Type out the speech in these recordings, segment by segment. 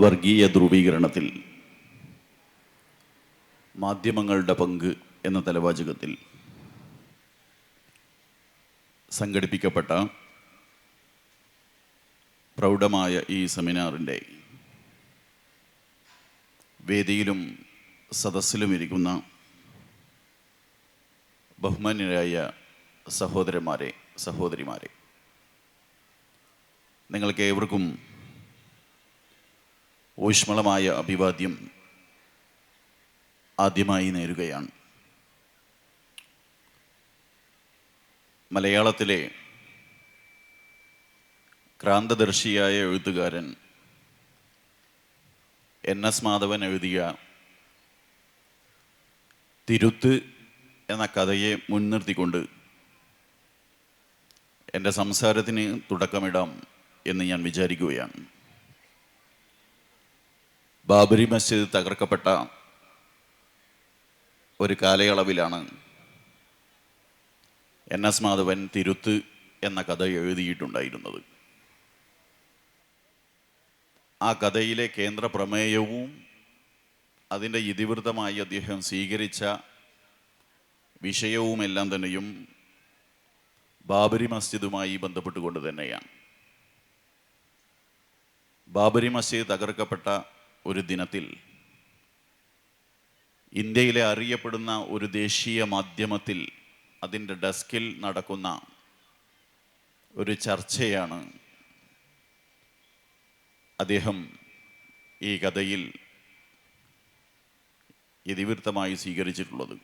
വർഗീയ ധ്രുവീകരണത്തിൽ മാധ്യമങ്ങളുടെ പങ്ക് എന്ന തലവാചകത്തിൽ സംഘടിപ്പിക്കപ്പെട്ട പ്രൗഢമായ ഈ സെമിനാറിൻ്റെ വേദിയിലും സദസ്സിലും ഇരിക്കുന്ന ബഹുമാന്യരായ സഹോദരന്മാരെ, സഹോദരിമാരെ, നിങ്ങൾക്ക് ഏവർക്കും ഊഷ്മളമായ അഭിവാദ്യം ആദ്യമായി നേരുകയാണ്. മലയാളത്തിലെ ക്രാന്തദർശിയായ എഴുത്തുകാരൻ NS മാധവൻ എഴുതിയ തിരുത്ത് എന്ന കഥയെ മുൻനിർത്തിക്കൊണ്ട് എൻ്റെ സംസാരത്തിന് തുടക്കമിടാം എന്ന് ഞാൻ വിചാരിക്കുകയാണ്. ബാബരി മസ്ജിദ് തകർക്കപ്പെട്ട ഒരു കാലയളവിലാണ് NS മാധവൻ തിരുത്ത് എന്ന കഥ എഴുതിയിട്ടുണ്ടായിരുന്നത്. ആ കഥയിലെ കേന്ദ്ര പ്രമേയവും അതിൻ്റെ ഇതിവൃത്തമായി അദ്ദേഹം സ്വീകരിച്ച വിഷയവുമെല്ലാം തന്നെയും ബാബരി മസ്ജിദുമായി ബന്ധപ്പെട്ടുകൊണ്ട് തന്നെയാണ്. ബാബരി മസ്ജിദ് തകർക്കപ്പെട്ട ഒരു ദിനത്തിൽ ഇന്ത്യയിലെ അറിയപ്പെടുന്ന ഒരു ദേശീയ മാധ്യമത്തിൽ അതിൻ്റെ ഡെസ്കിൽ നടക്കുന്ന ഒരു ചർച്ചയാണ് അദ്ദേഹം ഈ കഥയിൽ ഇതിവൃത്തമായി സ്വീകരിച്ചിട്ടുള്ളത്.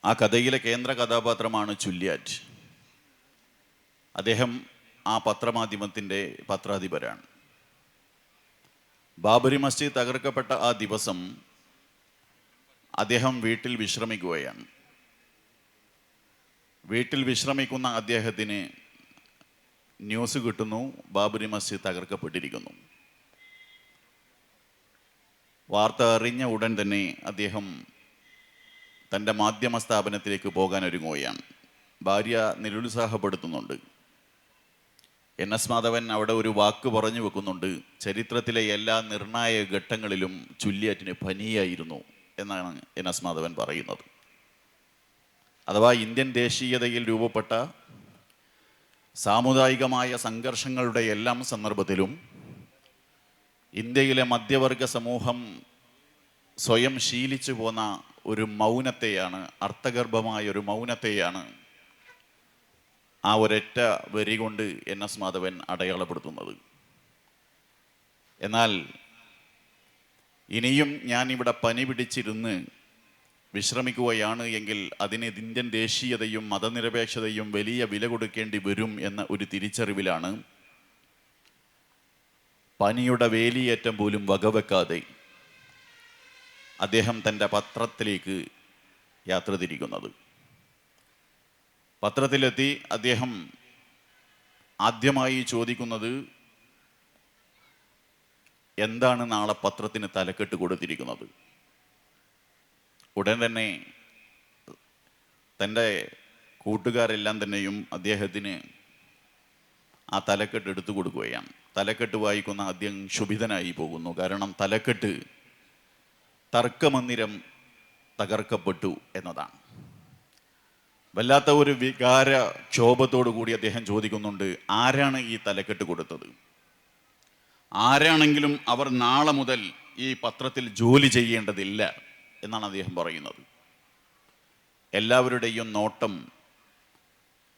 ആ കഥയിലെ കേന്ദ്ര കഥാപാത്രമാണ് ചുല്യാറ്റ്. അദ്ദേഹം ആ പത്രമാധ്യമത്തിൻ്റെ പത്രാധിപരാണ്. ബാബരി മസ്ജിദ് തകർക്കപ്പെട്ട ആ ദിവസം അദ്ദേഹം വീട്ടിൽ വിശ്രമിക്കുകയാണ്. വീട്ടിൽ വിശ്രമിക്കുന്ന അദ്ദേഹത്തിന് ന്യൂസ് കിട്ടുന്നു, ബാബരി മസ്ജിദ് തകർക്കപ്പെട്ടിരിക്കുന്നു. വാർത്ത അറിഞ്ഞ ഉടൻ തന്നെ അദ്ദേഹം തൻ്റെ മാധ്യമ സ്ഥാപനത്തിലേക്ക് പോകാൻ ഒരുങ്ങുകയാണ്. ഭാര്യ നിരുത്സാഹപ്പെടുത്തുന്നുണ്ട്. NS മാധവൻ അവിടെ ഒരു വാക്ക് പറഞ്ഞു വെക്കുന്നുണ്ട്, ചരിത്രത്തിലെ എല്ലാ നിർണായക ഘട്ടങ്ങളിലും ചുല്യാറ്റിന് പനിയായിരുന്നു എന്നാണ് NS മാധവൻ പറയുന്നത്. അഥവാ ഇന്ത്യൻ ദേശീയതയിൽ രൂപപ്പെട്ട സാമുദായികമായ സംഘർഷങ്ങളുടെ എല്ലാം സന്ദർഭത്തിലും ഇന്ത്യയിലെ മധ്യവർഗ സമൂഹം സ്വയം ശീലിച്ചു പോന്ന ഒരു മൗനത്തെയാണ്, അർത്ഥഗർഭമായ ഒരു മൗനത്തെയാണ് ആ ഒരൊറ്റ വരി കൊണ്ട് NS മാധവൻ അടയാളപ്പെടുത്തുന്നത്. എന്നാൽ ഇനിയും ഞാനിവിടെ പനി പിടിച്ചിരുന്ന് വിശ്രമിക്കുകയാണ് എങ്കിൽ അതിന് ഇന്ത്യൻ ദേശീയതയും മതനിരപേക്ഷതയും വലിയ വില കൊടുക്കേണ്ടി വരും എന്ന ഒരു തിരിച്ചറിവിലാണ് പനിയുടെ വേലിയേറ്റം പോലും വകവെക്കാതെ അദ്ദേഹം തൻ്റെ പത്രത്തിലേക്ക് യാത്ര തിരിക്കുന്നത്. പത്രത്തിലെത്തി അദ്ദേഹം ആദ്യമായി ചോദിക്കുന്നത്, എന്താണ് നാളെ പത്രത്തിന് തലക്കെട്ട് കൊടുത്തിരിക്കുന്നത്? ഉടൻ തന്നെ തൻ്റെ കൂട്ടുകാരെല്ലാം തന്നെയും അദ്ദേഹത്തിന് ആ തലക്കെട്ട് എടുത്തു കൊടുക്കുകയാണ്. തലക്കെട്ട് വായിക്കുന്ന അദ്ദേഹം ക്ഷുഭിതനായി പോകുന്നു. കാരണം തലക്കെട്ട് തർക്കമന്ദിരം തകർക്കപ്പെട്ടു എന്നതാണ്. വല്ലാത്ത ഒരു വികാര ക്ഷോഭത്തോടു കൂടി അദ്ദേഹം ചോദിക്കുന്നുണ്ട്, ആരാണ് ഈ തലക്കെട്ട് കൊടുത്തത്? ആരാണെങ്കിലും അവർ നാളെ മുതൽ ഈ പത്രത്തിൽ ജോലി ചെയ്യേണ്ടതില്ല എന്നാണ് അദ്ദേഹം പറയുന്നത്. എല്ലാവരുടെയും നോട്ടം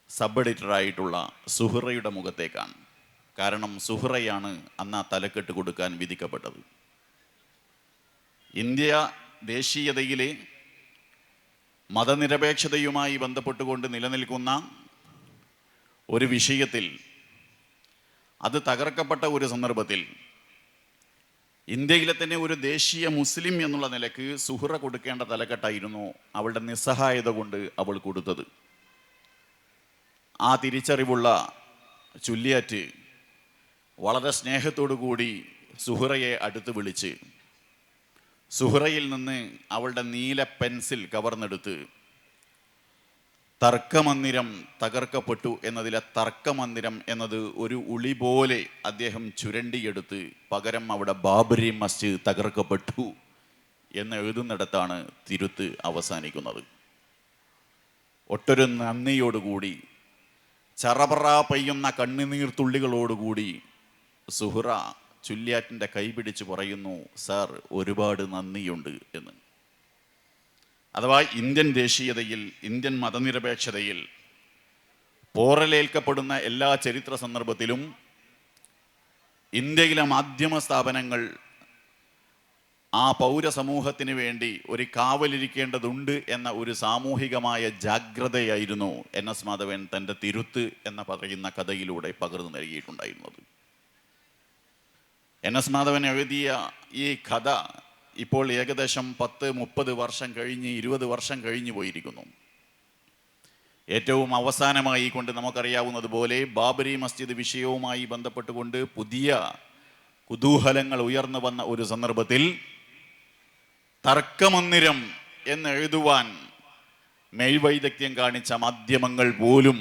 സബ് എഡിറ്ററായിട്ടുള്ള സുഹറയുടെ മുഖത്തേക്കാണ്. കാരണം സുഹറയാണ് അന്ന് ആ തലക്കെട്ട് കൊടുക്കാൻ വിധിക്കപ്പെട്ടത്. ഇന്ത്യ ദേശീയതയിലെ മതനിരപേക്ഷതയുമായി ബന്ധപ്പെട്ടുകൊണ്ട് നിലനിൽക്കുന്ന ഒരു വിഷയത്തിൽ, അത് തകർക്കപ്പെട്ട ഒരു സന്ദർഭത്തിൽ ഇന്ത്യയിലെ തന്നെ ഒരു ദേശീയ മുസ്ലിം എന്നുള്ള നിലക്ക് സുഹറ കൊടുക്കേണ്ട തലക്കെട്ടായിരുന്നു അവളുടെ നിസ്സഹായത കൊണ്ട് അവൾ കൊടുത്തത്. ആ തിരിച്ചറിവുള്ള ചുല്യാറ്റ് വളരെ സ്നേഹത്തോടു കൂടി സുഹറയെ അടുത്ത് വിളിച്ച് സുഹറയിൽ നിന്ന് അവളുടെ നീല പെൻസിൽ കവർന്നെടുത്ത് തർക്കമന്ദിരം തകർക്കപ്പെട്ടു എന്നതിലെ തർക്കമന്ദിരം എന്നത് ഒരു ഉളി പോലെ അദ്ദേഹം ചുരണ്ടിയെടുത്ത് പകരം അവിടെ ബാബരി മസ്ജിദ് തകർക്കപ്പെട്ടു എന്ന് എഴുതുന്നിടത്താണ് തിരുത്ത് അവസാനിക്കുന്നത്. ഒട്ടൊരു നന്ദിയോടുകൂടി ചറപറ പെയ്യുന്ന കണ്ണുനീർത്തുള്ളികളോടുകൂടി സുഹ്റ ചുല്യാറ്റിൻ്റെ കൈപിടിച്ച് പറയുന്നു, സാർ ഒരുപാട് നന്ദിയുണ്ട് എന്ന്. അഥവാ ഇന്ത്യൻ ദേശീയതയിൽ, ഇന്ത്യൻ മതനിരപേക്ഷതയിൽ പോറലേൽക്കപ്പെടുന്ന എല്ലാ ചരിത്ര സന്ദർഭത്തിലും ഇന്ത്യയിലെ മാധ്യമ സ്ഥാപനങ്ങൾ ആ പൗരസമൂഹത്തിന് വേണ്ടി ഒരു കാവലിരിക്കേണ്ടതുണ്ട് എന്ന ഒരു സാമൂഹികമായ ജാഗ്രതയായിരുന്നു NS മാധവൻ തൻ്റെ തിരുത്ത് എന്ന് പറയുന്ന കഥയിലൂടെ പകർന്നു നൽകിയിട്ടുണ്ടായിരുന്നത്. NS മാധവൻ എഴുതിയ ഈ കഥ ഇപ്പോൾ ഏകദേശം 10-30 വർഷം കഴിഞ്ഞ് 20 വർഷം കഴിഞ്ഞു പോയിരിക്കുന്നു. ഏറ്റവും അവസാനമായി കൊണ്ട് നമുക്കറിയാവുന്നതുപോലെ ബാബരി മസ്ജിദ് വിഷയവുമായി ബന്ധപ്പെട്ടുകൊണ്ട് പുതിയ കുതൂഹലങ്ങൾ ഉയർന്നു വന്ന ഒരു സന്ദർഭത്തിൽ തർക്കമന്ദിരം എന്നെഴുതുവാൻ മെയ്വൈദഗ്ധ്യം കാണിച്ച മാധ്യമങ്ങൾ പോലും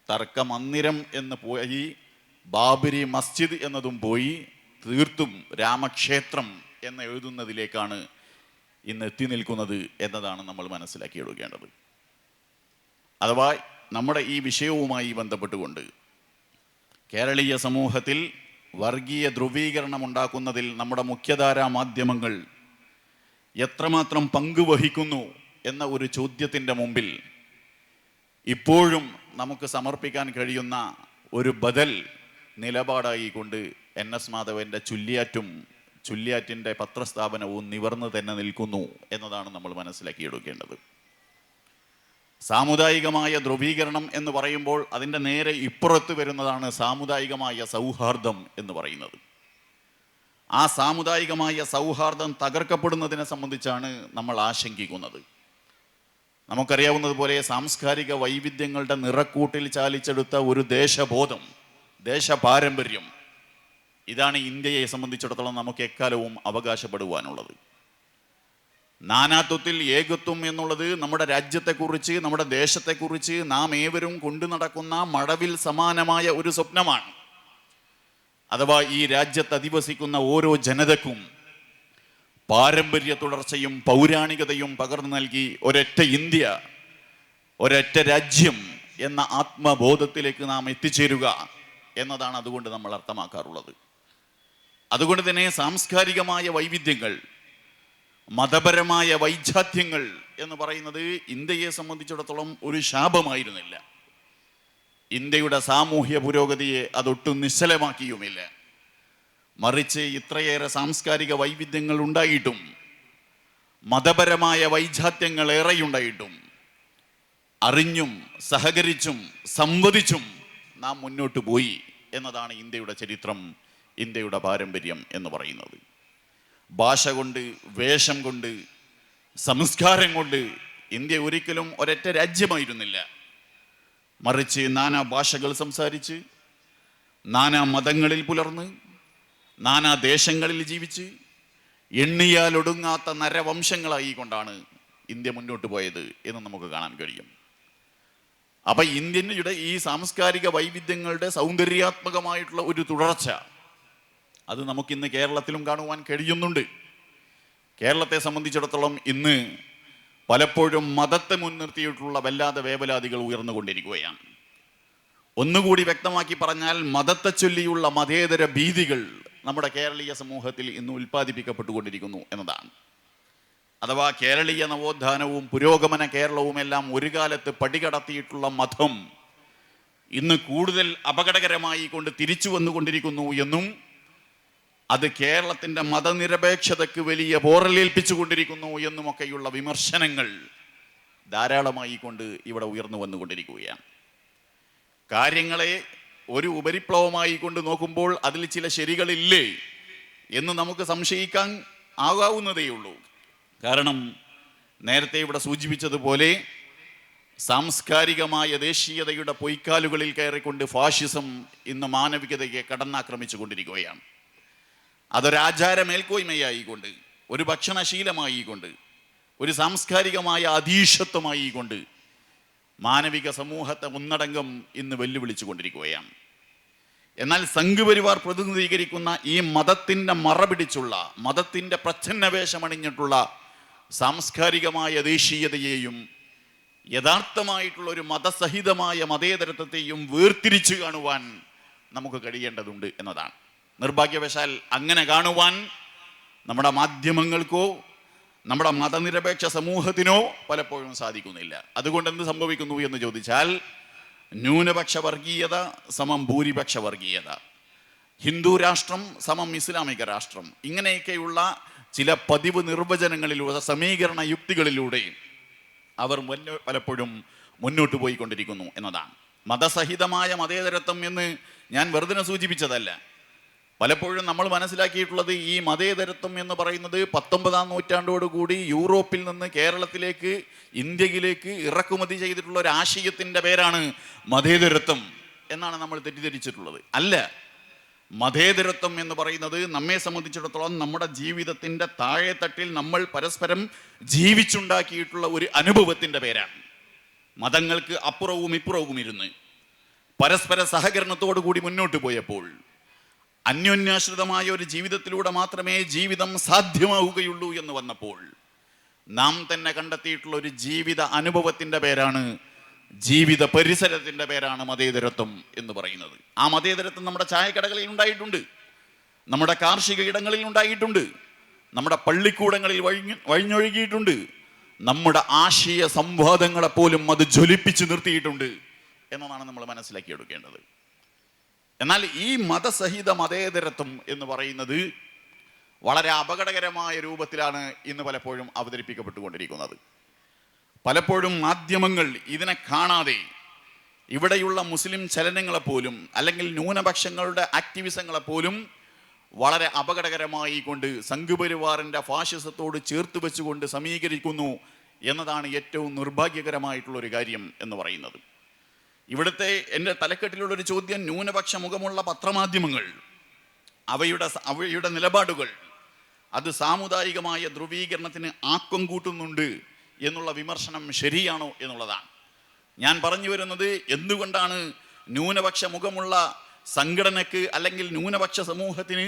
തർക്കമന്ദിരം എന്ന് പോയി ബാബരി മസ്ജിദ് എന്നതും പോയി തീർത്തും രാമക്ഷേത്രം എന്ന് എഴുതുന്നതിലേക്കാണ് ഇന്ന് എത്തി നിൽക്കുന്നത് എന്നതാണ് നമ്മൾ മനസ്സിലാക്കിയെടുക്കേണ്ടത്. അഥവാ നമ്മുടെ ഈ വിഷയവുമായി ബന്ധപ്പെട്ടുകൊണ്ട് കേരളീയ സമൂഹത്തിൽ വർഗീയ ധ്രുവീകരണം ഉണ്ടാക്കുന്നതിൽ നമ്മുടെ മുഖ്യധാരാ മാധ്യമങ്ങൾ എത്രമാത്രം പങ്കുവഹിക്കുന്നു എന്ന ഒരു ചോദ്യത്തിൻ്റെ മുമ്പിൽ ഇപ്പോഴും നമുക്ക് സമർപ്പിക്കാൻ കഴിയുന്ന ഒരു ബദൽ നിലപാടായിക്കൊണ്ട് NS മാധവൻ്റെ ചുല്യാറ്റിൻ്റെ പത്രസ്ഥാപനവും നിവർന്നു തന്നെ നിൽക്കുന്നു എന്നതാണ് നമ്മൾ മനസ്സിലാക്കിയെടുക്കേണ്ടത്. സാമുദായികമായ ധ്രുവീകരണം എന്ന് പറയുമ്പോൾ അതിൻ്റെ നേരെ ഇപ്പുറത്ത് വരുന്നതാണ് സാമുദായികമായ സൗഹാർദ്ദം എന്ന് പറയുന്നത്. ആ സാമുദായികമായ സൗഹാർദ്ദം തകർക്കപ്പെടുന്നതിനെ സംബന്ധിച്ചാണ് നമ്മൾ ആശങ്കിക്കുന്നത്. നമുക്കറിയാവുന്നതുപോലെ സാംസ്കാരിക വൈവിധ്യങ്ങളുടെ നിറക്കൂട്ടിൽ ചാലിച്ചെടുത്ത ഒരു ദേശബോധം, ദേശപാരമ്പര്യം, ഇതാണ് ഇന്ത്യയെ സംബന്ധിച്ചിടത്തോളം നമുക്ക് എക്കാലവും അവകാശപ്പെടുവാനുള്ളത്. നാനാത്വത്തിൽ ഏകത്വം എന്നുള്ളത് നമ്മുടെ രാജ്യത്തെക്കുറിച്ച്, നമ്മുടെ ദേശത്തെക്കുറിച്ച് നാം ഏവരും കൊണ്ടു നടക്കുന്ന മഴവിൽ സമാനമായ ഒരു സ്വപ്നമാണ്. അഥവാ ഈ രാജ്യത്ത് അധിവസിക്കുന്ന ഓരോ ജനതക്കും പാരമ്പര്യ തുടർച്ചയും പൗരാണികതയും പകർന്നു നൽകി ഒരൊറ്റ ഇന്ത്യ, ഒരൊറ്റ രാജ്യം എന്ന ആത്മബോധത്തിലേക്ക് നാം എത്തിച്ചേരുക എന്നതാണ് അതുകൊണ്ട് നമ്മൾ അർത്ഥമാക്കാറുള്ളത്. അതുകൊണ്ട് തന്നെ സാംസ്കാരികമായ വൈവിധ്യങ്ങൾ, മതപരമായ വൈജാത്യങ്ങൾ എന്ന് പറയുന്നത് ഇന്ത്യയെ സംബന്ധിച്ചിടത്തോളം ഒരു ശാപമായിരുന്നില്ല. ഇന്ത്യയുടെ സാമൂഹ്യ പുരോഗതിയെ അതൊട്ടും നിശ്ചലമാക്കിയുമില്ല. മറിച്ച് ഇത്രയേറെ സാംസ്കാരിക വൈവിധ്യങ്ങൾ ഉണ്ടായിട്ടും, മതപരമായ വൈജാത്യങ്ങൾ ഏറെയുണ്ടായിട്ടും, അറിഞ്ഞും സഹകരിച്ചും സംവദിച്ചും നാം മുന്നോട്ട് പോയി എന്നതാണ് ഇന്ത്യയുടെ ചരിത്രം, ഇന്ത്യയുടെ പാരമ്പര്യം എന്ന് പറയുന്നത്. ഭാഷ കൊണ്ട്, വേഷം കൊണ്ട്, സംസ്കാരം കൊണ്ട് ഇന്ത്യ ഒരിക്കലും ഒരൊറ്റ രാജ്യമായിരുന്നില്ല. മറിച്ച് നാനാ ഭാഷകൾ സംസാരിച്ച്, നാനാ മതങ്ങളിൽ പുലർന്ന്, നാനാ ദേശങ്ങളിൽ ജീവിച്ച് എണ്ണിയാലൊടുങ്ങാത്ത നരവംശങ്ങളായി കൊണ്ടാണ് ഇന്ത്യ മുന്നോട്ട് പോയത് എന്ന് നമുക്ക് കാണാൻ കഴിയും. അപ്പം ഇന്ത്യയുടെ ഈ സാംസ്കാരിക വൈവിധ്യങ്ങളുടെ സൗന്ദര്യാത്മകമായിട്ടുള്ള ഒരു തുടർച്ച അത് നമുക്കിന്ന് കേരളത്തിലും കാണുവാൻ കഴിയുന്നുണ്ട്. കേരളത്തെ സംബന്ധിച്ചിടത്തോളം ഇന്ന് പലപ്പോഴും മതത്തെ മുൻനിർത്തിയിട്ടുള്ള വല്ലാതെ വേവലാതികൾ ഉയർന്നുകൊണ്ടിരിക്കുകയാണ്. ഒന്നുകൂടി വ്യക്തമാക്കി പറഞ്ഞാൽ മതത്തെ ചൊല്ലിയുള്ള മതേതര ഭീതികൾ നമ്മുടെ കേരളീയ സമൂഹത്തിൽ ഇന്ന് ഉൽപ്പാദിപ്പിക്കപ്പെട്ടുകൊണ്ടിരിക്കുന്നു എന്നതാണ്. അഥവാ കേരളീയ നവോത്ഥാനവും പുരോഗമന കേരളവും എല്ലാം ഒരു കാലത്ത് പടികടത്തിയിട്ടുള്ള മതം ഇന്ന് കൂടുതൽ അപകടകരമായി കൊണ്ട് തിരിച്ചു വന്നുകൊണ്ടിരിക്കുന്നു എന്നും അത് കേരളത്തിൻ്റെ മതനിരപേക്ഷതയ്ക്ക് വലിയ പോറലേൽപ്പിച്ചു കൊണ്ടിരിക്കുന്നു എന്നുമൊക്കെയുള്ള വിമർശനങ്ങൾ ധാരാളമായി കൊണ്ട് ഇവിടെ ഉയർന്നു വന്നുകൊണ്ടിരിക്കുകയാണ്. കാര്യങ്ങളെ ഒരു ഉപരിപ്ലവമായി കൊണ്ട് നോക്കുമ്പോൾ അതിൽ ചില ശരികളില്ലേ എന്ന് നമുക്ക് സംശയിക്കാൻ ആകാവുന്നതേയുള്ളൂ. കാരണം നേരത്തെ ഇവിടെ സൂചിപ്പിച്ചതുപോലെ സാംസ്കാരികമായ ദേശീയതയുടെ പൊയ്ക്കാലുകളിൽ കയറിക്കൊണ്ട് ഫാഷിസം ഇന്ന് മാനവികതയെ കടന്നാക്രമിച്ചു കൊണ്ടിരിക്കുകയാണ്. അതൊരാചാരമേൽക്കോയ്മയായിക്കൊണ്ട്, ഒരു ഭക്ഷണശീലമായിക്കൊണ്ട്, ഒരു സാംസ്കാരികമായ അധീശത്വമായിക്കൊണ്ട് മാനവിക സമൂഹത്തെ ഒന്നടങ്കം ഇന്ന് വെല്ലുവിളിച്ചു കൊണ്ടിരിക്കുകയാണ്. എന്നാൽ സംഘപരിവാർ പ്രതിനിധീകരിക്കുന്ന ഈ മതത്തിൻ്റെ മറപിടിച്ചുള്ള, മതത്തിൻ്റെ പ്രച്ഛന്നവേഷമണിഞ്ഞിട്ടുള്ള സാംസ്കാരികമായ ദേശീയതയെയും യഥാർത്ഥമായിട്ടുള്ള ഒരു മതസഹിതമായ മതേതരത്വത്തെയും വേർതിരിച്ചു കാണുവാൻ നമുക്ക് കഴിയേണ്ടതുണ്ട് എന്നതാണ്. നിർഭാഗ്യവശാൽ അങ്ങനെ കാണുവാൻ നമ്മുടെ മാധ്യമങ്ങൾക്കോ നമ്മുടെ മതനിരപേക്ഷ സമൂഹത്തിനോ പലപ്പോഴും സാധിക്കുന്നില്ല. അതുകൊണ്ട് എന്ത് സംഭവിക്കുന്നു എന്ന് ചോദിച്ചാൽ, ന്യൂനപക്ഷ വർഗീയത സമം ഭൂരിപക്ഷ വർഗീയത, ഹിന്ദു രാഷ്ട്രം സമം ഇസ്ലാമിക രാഷ്ട്രം, ഇങ്ങനെയൊക്കെയുള്ള ചില പതിവ് നിർവചനങ്ങളിലൂടെ, സമീകരണ യുക്തികളിലൂടെ അവർ പലപ്പോഴും മുന്നോട്ട് പോയിക്കൊണ്ടിരിക്കുന്നു എന്നതാണ്. മതസഹിതമായ മതേതരത്വം എന്ന് ഞാൻ വെറുതെ സൂചിപ്പിച്ചതല്ല. പലപ്പോഴും നമ്മൾ മനസ്സിലാക്കിയിട്ടുള്ളത് ഈ മതേതരത്വം എന്ന് പറയുന്നത് 19-ാം നൂറ്റാണ്ടോടുകൂടി യൂറോപ്പിൽ നിന്ന് കേരളത്തിലേക്ക്, ഇന്ത്യയിലേക്ക് ഇറക്കുമതി ചെയ്തിട്ടുള്ള ഒരു ആശയത്തിൻ്റെ പേരാണ് മതേതരത്വം എന്നാണ് നമ്മൾ തെറ്റിദ്ധരിച്ചിട്ടുള്ളത്. അല്ല, മതേതരത്വം എന്ന് പറയുന്നത് നമ്മെ സംബന്ധിച്ചിടത്തോളം നമ്മുടെ ജീവിതത്തിൻ്റെ താഴെത്തട്ടിൽ നമ്മൾ പരസ്പരം ജീവിച്ചുണ്ടാക്കിയിട്ടുള്ള ഒരു അനുഭവത്തിൻ്റെ പേരാണ്. മതങ്ങൾക്ക് അപ്പുറവും ഇപ്പുറവും ഇരുന്ന് പരസ്പര സഹകരണത്തോടു കൂടി മുന്നോട്ട് പോയപ്പോൾ, അന്യോന്യാശ്രിതമായ ഒരു ജീവിതത്തിലൂടെ മാത്രമേ ജീവിതം സാധ്യമാവുകയുള്ളൂ എന്ന് വന്നപ്പോൾ, നാം തന്നെ കണ്ടെത്തിയിട്ടുള്ള ഒരു ജീവിത അനുഭവത്തിൻ്റെ പേരാണ്, ജീവിത പരിസരത്തിൻ്റെ പേരാണ് മതേതരത്വം എന്ന് പറയുന്നത്. ആ മതേതരത്വം നമ്മുടെ ചായക്കടകളിൽ ഉണ്ടായിട്ടുണ്ട്, നമ്മുടെ കാർഷിക ഇടങ്ങളിൽ ഉണ്ടായിട്ടുണ്ട്, നമ്മുടെ പള്ളിക്കൂടങ്ങളിൽ വഴിഞ്ഞൊഴുകിയിട്ടുണ്ട്, നമ്മുടെ ആശയ സംവാദങ്ങളെപ്പോലും അത് ജ്വലിപ്പിച്ച് നിർത്തിയിട്ടുണ്ട് എന്നതാണ് നമ്മൾ മനസ്സിലാക്കിയെടുക്കേണ്ടത്. എന്നാൽ ഈ മതസഹിത മതേതരത്വം എന്ന് പറയുന്നത് വളരെ അപകടകരമായ രൂപത്തിലാണ് ഇന്ന് പലപ്പോഴും അവതരിപ്പിക്കപ്പെട്ടുകൊണ്ടിരിക്കുന്നത്. പലപ്പോഴും മാധ്യമങ്ങൾ ഇതിനെ കാണാതെ ഇവിടെയുള്ള മുസ്ലിം ചലനങ്ങളെപ്പോലും അല്ലെങ്കിൽ ന്യൂനപക്ഷങ്ങളുടെ ആക്ടിവിസങ്ങളെപ്പോലും വളരെ അപകടകരമായി കൊണ്ട് സംഘപരിവാറിൻ്റെ ഫാഷിസത്തോട് ചേർത്ത് വെച്ചുകൊണ്ട് സമീകരിക്കുന്നു എന്നതാണ് ഏറ്റവും നിർഭാഗ്യകരമായിട്ടുള്ളൊരു കാര്യം എന്ന് പറയുന്നത്. ഇവിടുത്തെ എൻ്റെ തലക്കെട്ടിലുള്ളൊരു ചോദ്യം, ന്യൂനപക്ഷ മുഖമുള്ള പത്രമാധ്യമങ്ങൾ, അവയുടെ നിലപാടുകൾ അത് സാമുദായികമായ ധ്രുവീകരണത്തിന് ആക്കം കൂട്ടുന്നുണ്ട് എന്നുള്ള വിമർശനം ശരിയാണോ എന്നുള്ളതാണ്. ഞാൻ പറഞ്ഞു വരുന്നത്, എന്തുകൊണ്ടാണ് ന്യൂനപക്ഷ മുഖമുള്ള സംഘടനയ്ക്ക് അല്ലെങ്കിൽ ന്യൂനപക്ഷ സമൂഹത്തിന്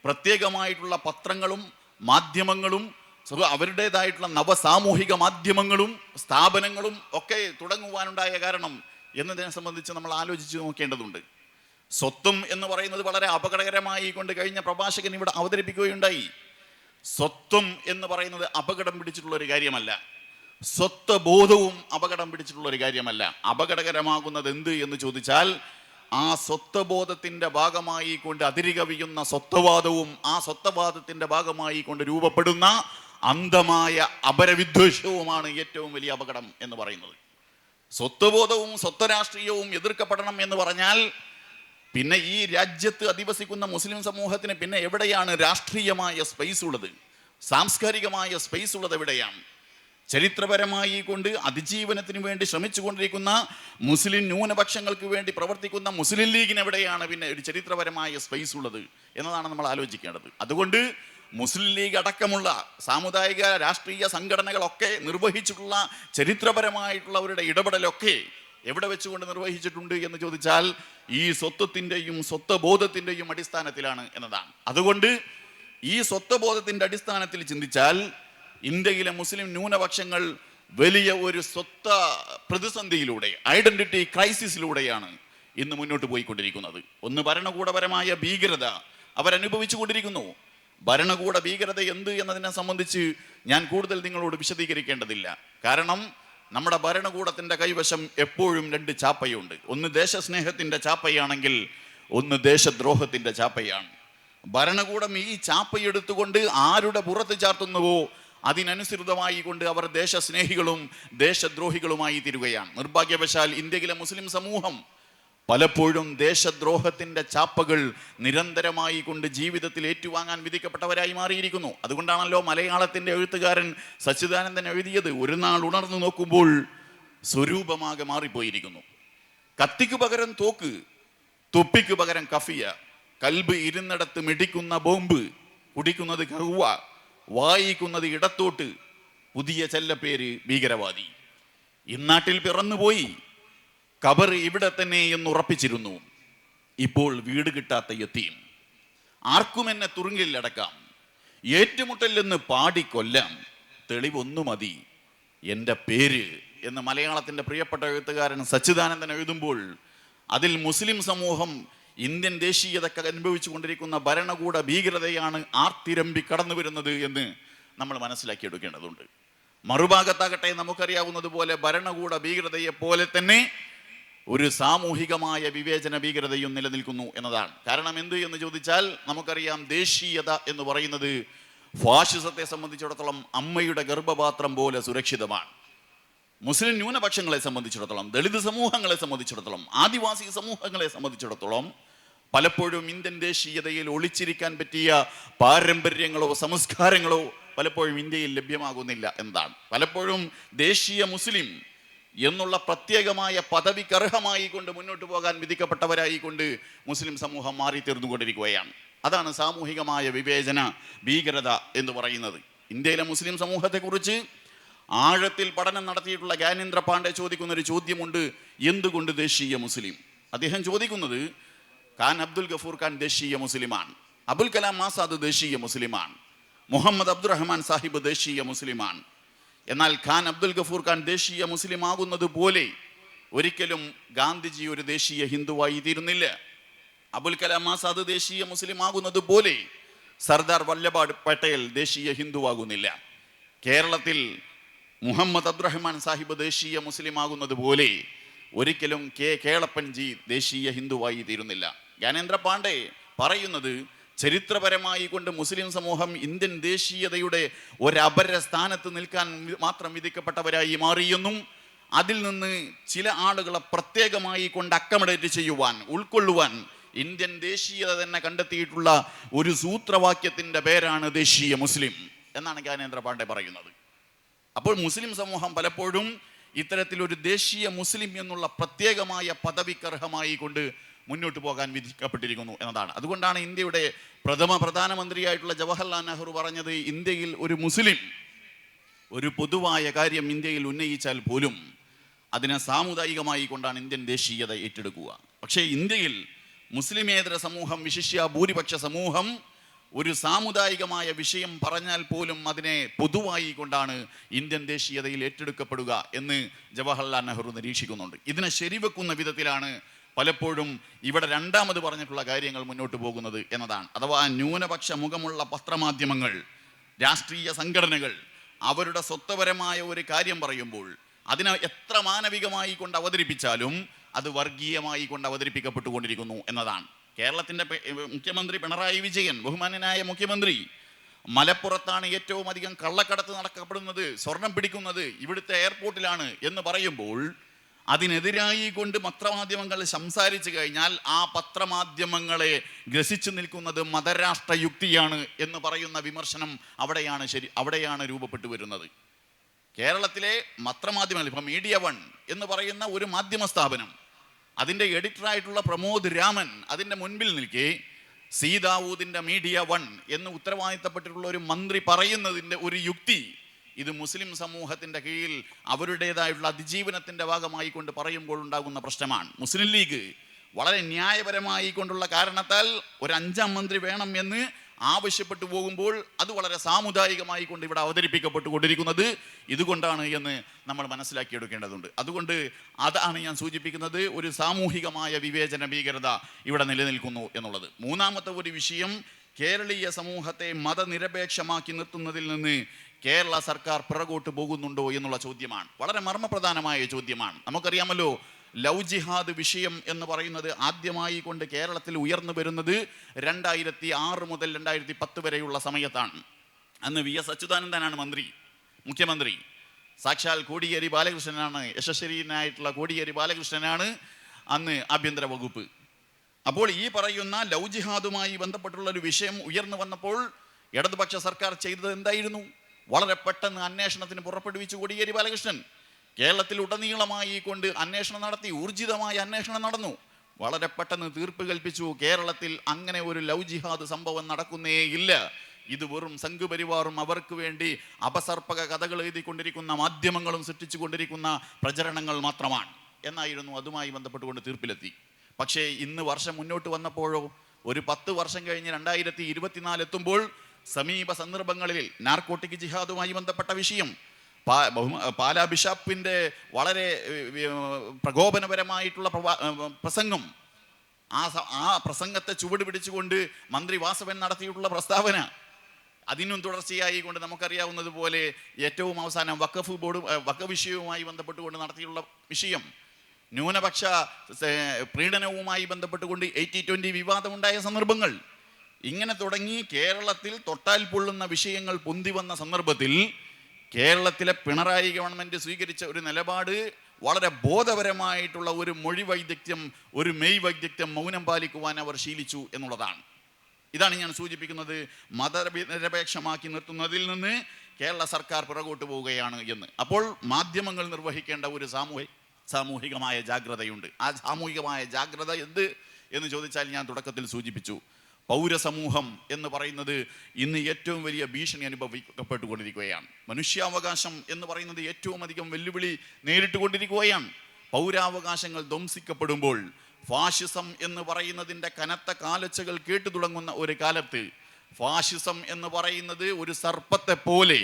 പ്രത്യേകമായിട്ടുള്ള പത്രങ്ങളും മാധ്യമങ്ങളും അവരുടേതായിട്ടുള്ള നവസാമൂഹിക മാധ്യമങ്ങളും സ്ഥാപനങ്ങളും ഒക്കെ തുടങ്ങുവാനുണ്ടായ കാരണം എന്നതിനെ സംബന്ധിച്ച് നമ്മൾ ആലോചിച്ച് നോക്കേണ്ടതുണ്ട്. സ്വത്വം എന്ന് പറയുന്നത് വളരെ അപകടകരമായി കൊണ്ട് കഴിഞ്ഞ പ്രഭാഷകൻ ഇവിടെ അവതരിപ്പിക്കുകയുണ്ടായി. സ്വത്വം എന്ന് പറയുന്നത് അപകടം പിടിച്ചിട്ടുള്ള ഒരു കാര്യമല്ല, സ്വത്വബോധവും അപകടം പിടിച്ചിട്ടുള്ള ഒരു കാര്യമല്ല. അപകടകരമാകുന്നത് എന്ത് എന്ന് ചോദിച്ചാൽ, ആ സ്വത്വബോധത്തിൻ്റെ ഭാഗമായി കൊണ്ട് അതിരുകവിയുന്ന സ്വത്വവാദവും ആ സ്വത്വവാദത്തിൻ്റെ ഭാഗമായി കൊണ്ട് രൂപപ്പെടുന്ന അന്ധമായ അപരവിദ്വേഷവുമാണ് ഏറ്റവും വലിയ അപകടം എന്ന് പറയുന്നത്. സ്വത്വബോധവും സ്വത്വരാഷ്ട്രീയവും എതിർക്കപ്പെടണം എന്ന് പറഞ്ഞാൽ പിന്നെ ഈ രാജ്യത്ത് അധിവസിക്കുന്ന മുസ്ലിം സമൂഹത്തിന് പിന്നെ എവിടെയാണ് രാഷ്ട്രീയമായ സ്പേസ് ഉള്ളത്, സാംസ്കാരികമായ സ്പേസ് ഉള്ളത് എവിടെയാണ്? ചരിത്രപരമായി കൊണ്ട് അതിജീവനത്തിന് വേണ്ടി ശ്രമിച്ചുകൊണ്ടിരിക്കുന്ന മുസ്ലിം ന്യൂനപക്ഷങ്ങൾക്ക് വേണ്ടി പ്രവർത്തിക്കുന്ന മുസ്ലിം ലീഗിന് എവിടെയാണ് പിന്നെ ഒരു ചരിത്രപരമായ സ്പേസ് ഉള്ളത് എന്നതാണ് നമ്മൾ ആലോചിക്കേണ്ടത്. അതുകൊണ്ട് മുസ്ലിം ലീഗ് അടക്കമുള്ള സാമുദായിക രാഷ്ട്രീയ സംഘടനകളൊക്കെ നിർവഹിച്ചിട്ടുള്ള ചരിത്രപരമായിട്ടുള്ള അവരുടെ ഇടപെടലൊക്കെ എവിടെ വെച്ചുകൊണ്ട് നിർവഹിച്ചിട്ടുണ്ട് എന്ന് ചോദിച്ചാൽ ഈ സ്വത്വത്തിൻ്റെയും സ്വത്വബോധത്തിൻ്റെയും അടിസ്ഥാനത്തിലാണ് എന്നതാണ്. അതുകൊണ്ട് ഈ സ്വത്വബോധത്തിൻ്റെ അടിസ്ഥാനത്തിൽ ചിന്തിച്ചാൽ ഇന്ത്യയിലെ മുസ്ലിം ന്യൂനപക്ഷങ്ങൾ വലിയ ഒരു സ്വത്വ പ്രതിസന്ധിയിലൂടെ, ഐഡന്റിറ്റി ക്രൈസിസിലൂടെയാണ് ഇന്ന് മുന്നോട്ട് പോയിക്കൊണ്ടിരിക്കുന്നത്. ഒന്ന്, ഭരണകൂടപരമായ ഭീകരത അവരനുഭവിച്ചു കൊണ്ടിരിക്കുന്നു. ഭരണകൂട ഭീകരത എന്ത് എന്നതിനെ സംബന്ധിച്ച് ഞാൻ കൂടുതൽ നിങ്ങളോട് വിശദീകരിക്കേണ്ടതില്ല. കാരണം നമ്മുടെ ഭരണകൂടത്തിൻ്റെ കൈവശം എപ്പോഴും രണ്ട് ചാപ്പയുണ്ട്. ഒന്ന് ദേശസ്നേഹത്തിൻ്റെ ചാപ്പയാണെങ്കിൽ ഒന്ന് ദേശദ്രോഹത്തിൻ്റെ ചാപ്പയാണ്. ഭരണകൂടം ഈ ചാപ്പയെടുത്തുകൊണ്ട് ആരുടെ പുറത്ത് ചാർത്തുന്നുവോ അതിനനുസൃതമായി കൊണ്ട് അവർ ദേശസ്നേഹികളും ദേശദ്രോഹികളുമായി തീരുകയാണ്. നിർഭാഗ്യവശാൽ ഇന്ത്യയിലെ മുസ്ലിം സമൂഹം പലപ്പോഴും ദേശദ്രോഹത്തിൻ്റെ ചാപ്പകൾ നിരന്തരമായി കൊണ്ട് ജീവിതത്തിൽ ഏറ്റുവാങ്ങാൻ വിധിക്കപ്പെട്ടവരായി മാറിയിരിക്കുന്നു. അതുകൊണ്ടാണല്ലോ മലയാളത്തിൻ്റെ എഴുത്തുകാരൻ സച്ചിദാനന്ദൻ എഴുതിയത്, ഒരു നാൾ ഉണർന്നു നോക്കുമ്പോൾ സ്വരൂപമാകെ മാറിപ്പോയിരിക്കുന്നു. കത്തിക്ക് പകരം തോക്ക്, തൊപ്പിക്ക് പകരം കഫിയ, കൽബ് ഇരുന്നിടത്ത് മിടിക്കുന്ന ബോംബ്, കുടിക്കുന്നത് കറുവ, വായിക്കുന്നത് ഇടത്തോട്ട്, പുതിയ ചെല്ലപ്പേര് ഭീകരവാദി. ഇന്നാട്ടിൽ പിറന്നുപോയി, ഖബർ ഇവിടെ തന്നെ എന്ന് ഉറപ്പിച്ചിരുന്നു. ഇപ്പോൾ വീട് കിട്ടാത്ത യതീം. ആർക്കും എന്നെ തുറുങ്കിലടക്കാം, ഏറ്റുമുട്ടലെന്ന് പാടിക്കൊല്ലാം, തെളിവൊന്നു മതി എൻ്റെ പേര് എന്ന് മലയാളത്തിൻ്റെ പ്രിയപ്പെട്ട എഴുത്തുകാരൻ സച്ചിദാനന്ദൻ എഴുതുമ്പോൾ അതിൽ മുസ്ലിം സമൂഹം ഇന്ത്യൻ ദേശീയതക്ക് അനുഭവിച്ചു കൊണ്ടിരിക്കുന്ന ഭരണകൂട ഭീകരതയാണ് ആർത്തിരമ്പി കടന്നു വരുന്നത് എന്ന് നമ്മൾ മനസ്സിലാക്കിയെടുക്കേണ്ടതുണ്ട്. മറുഭാഗത്താകട്ടെ നമുക്കറിയാവുന്നതുപോലെ ഭരണകൂട ഭീകരതയെ പോലെ തന്നെ ഒരു സാമൂഹികമായ വിവേചന ഭീകരതയും നിലനിൽക്കുന്നു എന്നതാണ്. കാരണം എന്ത് എന്ന് ചോദിച്ചാൽ നമുക്കറിയാം, ദേശീയത എന്ന് പറയുന്നത് ഫാഷിസത്തെ സംബന്ധിച്ചിടത്തോളം അമ്മയുടെ ഗർഭപാത്രം പോലെ സുരക്ഷിതമാണ്. മുസ്ലിം ന്യൂനപക്ഷങ്ങളെ സംബന്ധിച്ചിടത്തോളം, ദളിത് സമൂഹങ്ങളെ സംബന്ധിച്ചിടത്തോളം, ആദിവാസി സമൂഹങ്ങളെ സംബന്ധിച്ചിടത്തോളം പലപ്പോഴും ഇന്ത്യൻ ദേശീയതയിൽ ഒളിച്ചിരിക്കാൻ പറ്റിയ പാരമ്പര്യങ്ങളോ സംസ്കാരങ്ങളോ പലപ്പോഴും ഇന്ത്യയിൽ ലഭ്യമാകുന്നില്ല എന്നതാണ്. പലപ്പോഴും ദേശീയ മുസ്ലിം എന്നുള്ള പ്രത്യേകമായ പദവിക്ക് അർഹമായി കൊണ്ട് മുന്നോട്ട് പോകാൻ വിധിക്കപ്പെട്ടവരായി കൊണ്ട് മുസ്ലിം സമൂഹം മാറി തീർന്നുകൊണ്ടിരിക്കുകയാണ്. അതാണ് സാമൂഹികമായ വിവേചന ഭീകരത എന്ന് പറയുന്നത്. ഇന്ത്യയിലെ മുസ്ലിം സമൂഹത്തെക്കുറിച്ച് ആഴത്തിൽ പഠനം നടത്തിയിട്ടുള്ള ജ്ഞാനേന്ദ്ര പാണ്ഡെ ചോദിക്കുന്ന ഒരു ചോദ്യമുണ്ട്: എന്തുകൊണ്ട് ദേശീയ മുസ്ലിം? അദ്ദേഹം ചോദിക്കുന്നത്, ഖാൻ അബ്ദുൽ ഗഫൂർ ഖാൻ ദേശീയ മുസ്ലിമാണ്, അബുൽ കലാം ആസാദ് ദേശീയ മുസ്ലിമാണ്, മുഹമ്മദ് അബ്ദുറഹ്മാൻ സാഹിബ് ദേശീയ മുസ്ലിമാണ്. എന്നാൽ ഖാൻ അബ്ദുൽ ഗഫൂർ ഖാൻ ദേശീയ മുസ്ലിം ആകുന്നത് പോലെ ഒരിക്കലും ഗാന്ധിജി ഒരു ദേശീയ ഹിന്ദുവായി തീരുന്നില്ല. അബുൽ കലാം ആസാദ് ദേശീയ മുസ്ലിം ആകുന്നത് പോലെ സർദാർ വല്ലഭായ് പട്ടേൽ ദേശീയ ഹിന്ദുവാകുന്നില്ല. കേരളത്തിൽ മുഹമ്മദ് അബ്ദുറഹ്മാൻ സാഹിബ് ദേശീയ മുസ്ലിം ആകുന്നത് പോലെ ഒരിക്കലും കേളപ്പൻജി ദേശീയ ഹിന്ദുവായി തീരുന്നില്ല. ജ്ഞാനേന്ദ്ര പാണ്ഡെ പറയുന്നത്, ചരിത്രപരമായി കൊണ്ട് മുസ്ലിം സമൂഹം ഇന്ത്യൻ ദേശീയതയുടെ ഒരപര സ്ഥാനത്ത് നിൽക്കാൻ മാത്രം വിധിക്കപ്പെട്ടവരായി മാറിയെന്നും അതിൽ നിന്ന് ചില ആളുകളെ പ്രത്യേകമായി കൊണ്ട് അക്കമഡേറ്റ് ചെയ്യുവാൻ, ഉൾക്കൊള്ളുവാൻ ഇന്ത്യൻ ദേശീയത തന്നെ കണ്ടെത്തിയിട്ടുള്ള ഒരു സൂത്രവാക്യത്തിൻ്റെ പേരാണ് ദേശീയ മുസ്ലിം എന്നാണ് ജ്ഞാനേന്ദ്ര പാണ്ഡെ പറയുന്നത്. അപ്പോൾ മുസ്ലിം സമൂഹം പലപ്പോഴും ഇത്തരത്തിലൊരു ദേശീയ മുസ്ലിം എന്നുള്ള പ്രത്യേകമായ പദവിക്കർഹമായി കൊണ്ട് മുന്നോട്ട് പോകാൻ വിധിക്കപ്പെട്ടിരിക്കുന്നു എന്നതാണ്. അതുകൊണ്ടാണ് ഇന്ത്യയുടെ പ്രധാനമന്ത്രിയായിട്ടുള്ള ജവഹർലാൽ നെഹ്റു പറഞ്ഞത്, ഇന്ത്യയിൽ ഒരു മുസ്ലിം ഒരു പൊതുവായ കാര്യം ഇന്ത്യയിൽ ഉന്നയിച്ചാൽ പോലും അതിനെ സാമുദായികമായി കൊണ്ടാണ് ഇന്ത്യൻ ദേശീയത ഏറ്റെടുക്കുക. പക്ഷേ ഇന്ത്യയിൽ മുസ്ലിമേതര സമൂഹം, വിശിഷ്യ ഭൂരിപക്ഷ സമൂഹം ഒരു സാമുദായികമായ വിഷയം പറഞ്ഞാൽ പോലും അതിനെ പൊതുവായി കൊണ്ടാണ് ഇന്ത്യൻ ദേശീയതയിൽ ഏറ്റെടുക്കപ്പെടുക എന്ന് ജവഹർലാൽ നെഹ്റു നിരീക്ഷിക്കുന്നുണ്ട്. ഇതിനെ ശരിവെക്കുന്ന വിധത്തിലാണ് പലപ്പോഴും ഇവിടെ രണ്ടാമത് പറഞ്ഞിട്ടുള്ള കാര്യങ്ങൾ മുന്നോട്ട് പോകുന്നത് എന്നതാണ്. അഥവാ ന്യൂനപക്ഷ മുഖമുള്ള പത്രമാധ്യമങ്ങൾ, രാഷ്ട്രീയ സംഘടനകൾ അവരുടെ സ്വത്വപരമായ ഒരു കാര്യം പറയുമ്പോൾ അതിനെ എത്ര മാനവികമായി കൊണ്ട് അവതരിപ്പിച്ചാലും അത് വർഗീയമായി കൊണ്ട് അവതരിപ്പിക്കപ്പെട്ടുകൊണ്ടിരിക്കുന്നു എന്നതാണ്. കേരളത്തിൻ്റെ മുഖ്യമന്ത്രി പിണറായി വിജയൻ, ബഹുമാന്യനായ മുഖ്യമന്ത്രി, മലപ്പുറത്താണ് ഏറ്റവും അധികം കള്ളക്കടത്ത് നടക്കപ്പെടുന്നത്, സ്വർണം പിടിക്കുന്നത് ഇവിടുത്തെ എയർപോർട്ടിലാണ് എന്ന് പറയുമ്പോൾ അതിനെതിരായി കൊണ്ട് പത്രമാധ്യമങ്ങൾ സംസാരിച്ചു കഴിഞ്ഞാൽ ആ പത്രമാധ്യമങ്ങളെ ഗ്രസിച്ചു നിൽക്കുന്നത് മതരാഷ്ട്ര യുക്തിയാണ് എന്ന് പറയുന്ന വിമർശനം അവിടെയാണ് രൂപപ്പെട്ടു വരുന്നത്. കേരളത്തിലെ പത്രമാധ്യമങ്ങൾ, ഇപ്പം മീഡിയ വൺ എന്ന് പറയുന്ന ഒരു മാധ്യമ സ്ഥാപനം, അതിൻ്റെ എഡിറ്ററായിട്ടുള്ള പ്രമോദ് രാമൻ അതിൻ്റെ മുൻപിൽ നിൽക്കെ സീതാവൂദിൻ്റെ മീഡിയ വൺ എന്ന് ഉത്തരവാദിത്തപ്പെട്ടിട്ടുള്ള ഒരു മന്ത്രി പറയുന്നതിൻ്റെ ഒരു യുക്തി ഇത് മുസ്ലിം സമൂഹത്തിൻ്റെ കീഴിൽ അവരുടേതായിട്ടുള്ള അതിജീവനത്തിൻ്റെ ഭാഗമായി കൊണ്ട് പറയുമ്പോൾ ഉണ്ടാകുന്ന പ്രശ്നമാണ്. മുസ്ലിം ലീഗ് വളരെ ന്യായപരമായി കൊണ്ടുള്ള കാരണത്താൽ ഒരു 5ാം മന്ത്രി വേണം എന്ന് ആവശ്യപ്പെട്ടു പോകുമ്പോൾ അത് വളരെ സാമുദായികമായി കൊണ്ട് ഇവിടെ അവതരിപ്പിക്കപ്പെട്ടുകൊണ്ടിരിക്കുന്നത് ഇതുകൊണ്ടാണ് എന്ന് നമ്മൾ മനസ്സിലാക്കിയെടുക്കേണ്ടതുണ്ട്. അതുകൊണ്ട് അതാണ് ഞാൻ സൂചിപ്പിക്കുന്നത്, ഒരു സാമൂഹികമായ വിവേചന ഭീകരത ഇവിടെ നിലനിൽക്കുന്നു എന്നുള്ളത്. മൂന്നാമത്തെ ഒരു വിഷയം, കേരളീയ സമൂഹത്തെ മതനിരപേക്ഷമാക്കി നിർത്തുന്നതിൽ നിന്ന് കേരള സർക്കാർ പിറകോട്ട് പോകുന്നുണ്ടോ എന്നുള്ള ചോദ്യമാണ്. വളരെ മർമ്മപ്രധാനമായ ചോദ്യമാണ്. നമുക്കറിയാമല്ലോ, ലവ് ജിഹാദ് വിഷയം എന്ന് പറയുന്നത് ആദ്യമായി കൊണ്ട് കേരളത്തിൽ ഉയർന്നു വരുന്നത് 2006 മുതൽ 2010 വരെയുള്ള സമയത്താണ്. അന്ന് VS അച്യുതാനന്ദനാണ് മുഖ്യമന്ത്രി. സാക്ഷാൽ കോടിയേരി ബാലകൃഷ്ണനാണ്, യശസ്വരീനായിട്ടുള്ള കോടിയേരി ബാലകൃഷ്ണനാണ് അന്ന് ആഭ്യന്തര വകുപ്പ്. അപ്പോൾ ഈ പറയുന്ന ലവ് ജിഹാദുമായി ബന്ധപ്പെട്ടുള്ള ഒരു വിഷയം ഉയർന്നു വന്നപ്പോൾ ഇടതുപക്ഷ സർക്കാർ ചെയ്തത് എന്തായിരുന്നു? വളരെ പെട്ടെന്ന് അന്വേഷണത്തിന് പുറപ്പെടുവിച്ചു കോടിയേരി ബാലകൃഷ്ണൻ. കേരളത്തിൽ ഉടനീളമായി കൊണ്ട് അന്വേഷണം നടത്തി, ഊർജിതമായ അന്വേഷണം നടന്നു. വളരെ പെട്ടെന്ന് തീർപ്പ് കൽപ്പിച്ചു, കേരളത്തിൽ അങ്ങനെ ഒരു ലവ് ജിഹാദ് സംഭവം നടക്കുന്നേ ഇല്ല ഇത് വെറും സംഘപരിവാറും അവർക്ക് വേണ്ടി അപസർപ്പക കഥകൾ എഴുതിക്കൊണ്ടിരിക്കുന്ന മാധ്യമങ്ങളും സൃഷ്ടിച്ചു കൊണ്ടിരിക്കുന്ന പ്രചരണങ്ങൾ മാത്രമാണ് എന്നായിരുന്നു അതുമായി ബന്ധപ്പെട്ടുകൊണ്ട് തീർപ്പിലെത്തി. പക്ഷേ ഇന്ന് വർഷം മുന്നോട്ട് വന്നപ്പോഴോ, ഒരു 10 വർഷം കഴിഞ്ഞ് 2024 എത്തുമ്പോൾ സമീപ സന്ദർഭങ്ങളിൽ നാർക്കോട്ടിക് ജിഹാദുമായി ബന്ധപ്പെട്ട വിഷയം, പാലാ ബിഷപ്പിൻ്റെ വളരെ പ്രകോപനപരമായിട്ടുള്ള പ്രസംഗം, ആ പ്രസംഗത്തെ ചുവട് പിടിച്ചുകൊണ്ട് മന്ത്രി വാസവൻ നടത്തിയിട്ടുള്ള പ്രസ്താവന, അതിനും തുടർച്ചയായി കൊണ്ട് നമുക്കറിയാവുന്നതുപോലെ ഏറ്റവും അവസാനം വഖഫ് വിഷയവുമായി ബന്ധപ്പെട്ടുകൊണ്ട് നടത്തിയിട്ടുള്ള വിഷയം, ന്യൂനപക്ഷ പ്രീണനവുമായി ബന്ധപ്പെട്ടുകൊണ്ട് 80-20 വിവാദമുണ്ടായ സന്ദർഭങ്ങൾ, ഇങ്ങനെ തുടങ്ങി കേരളത്തിൽ തൊട്ടാൽ പൊള്ളുന്ന വിഷയങ്ങൾ പൊന്തി വന്ന സന്ദർഭത്തിൽ കേരളത്തിലെ പിണറായി ഗവൺമെൻറ് സ്വീകരിച്ച ഒരു നിലപാട് വളരെ ബോധപരമായിട്ടുള്ള ഒരു മൊഴി വൈദഗ്ധ്യം, ഒരു മെയ് വൈദഗ്ധ്യം, മൗനം പാലിക്കുവാൻ അവർ ശീലിച്ചു എന്നുള്ളതാണ്. ഇതാണ് ഞാൻ സൂചിപ്പിക്കുന്നത്, മതനിരപേക്ഷമാക്കി നിർത്തുന്നതിൽ നിന്ന് കേരള സർക്കാർ പിറകോട്ട് പോവുകയാണ് എന്ന്. അപ്പോൾ മാധ്യമങ്ങൾ നിർവഹിക്കേണ്ട ഒരു സാമൂഹികമായ ജാഗ്രതയുണ്ട്. ആ സാമൂഹികമായ ജാഗ്രത എന്ത് എന്ന് ചോദിച്ചാൽ ഞാൻ തുടക്കത്തിൽ സൂചിപ്പിച്ചു, പൗരസമൂഹം എന്ന് പറയുന്നത് ഇന്ന് ഏറ്റവും വലിയ ഭീഷണി അനുഭവിക്കപ്പെട്ടുകൊണ്ടിരിക്കുകയാണ്. മനുഷ്യാവകാശം എന്ന് പറയുന്നത് ഏറ്റവും അധികം വെല്ലുവിളി നേരിട്ടുകൊണ്ടിരിക്കുകയാണ്. പൗരാവകാശങ്ങൾ ധ്വംസിക്കപ്പെടുമ്പോൾ ഫാഷിസം എന്ന് പറയുന്നതിൻ്റെ കനത്ത കാലൊച്ചകൾ കേട്ടു തുടങ്ങുന്ന ഒരു കാലത്ത്, ഫാഷിസം എന്ന് പറയുന്നത് ഒരു സർപ്പത്തെ പോലെ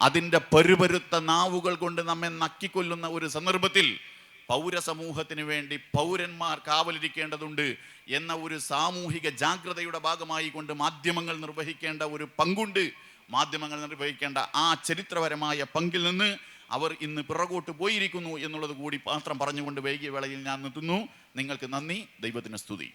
അതിൻ്റെ പരുപരുത്ത നാവുകൾ കൊണ്ട് നമ്മെ നക്കിക്കൊല്ലുന്ന ഒരു സന്ദർഭത്തിൽ പൗരസമൂഹത്തിന് വേണ്ടി പൗരന്മാർ കാവലിരിക്കേണ്ടതുണ്ട് എന്ന ഒരു സാമൂഹിക ജാഗ്രതയുടെ ഭാഗമായി കൊണ്ട് മാധ്യമങ്ങൾ നിർവഹിക്കേണ്ട ഒരു പങ്കുണ്ട്. മാധ്യമങ്ങൾ നിർവഹിക്കേണ്ട ആ ചരിത്രപരമായ പങ്കിൽ നിന്ന് അവർ ഇന്ന് പിറകോട്ട് പോയിരിക്കുന്നു എന്നുള്ളത് കൂടി മാത്രം പറഞ്ഞുകൊണ്ട് വൈകിയ വേളയിൽ ഞാൻ നിർത്തുന്നു. നിങ്ങൾക്ക് നന്ദി. ദൈവത്തിന് സ്തുതി.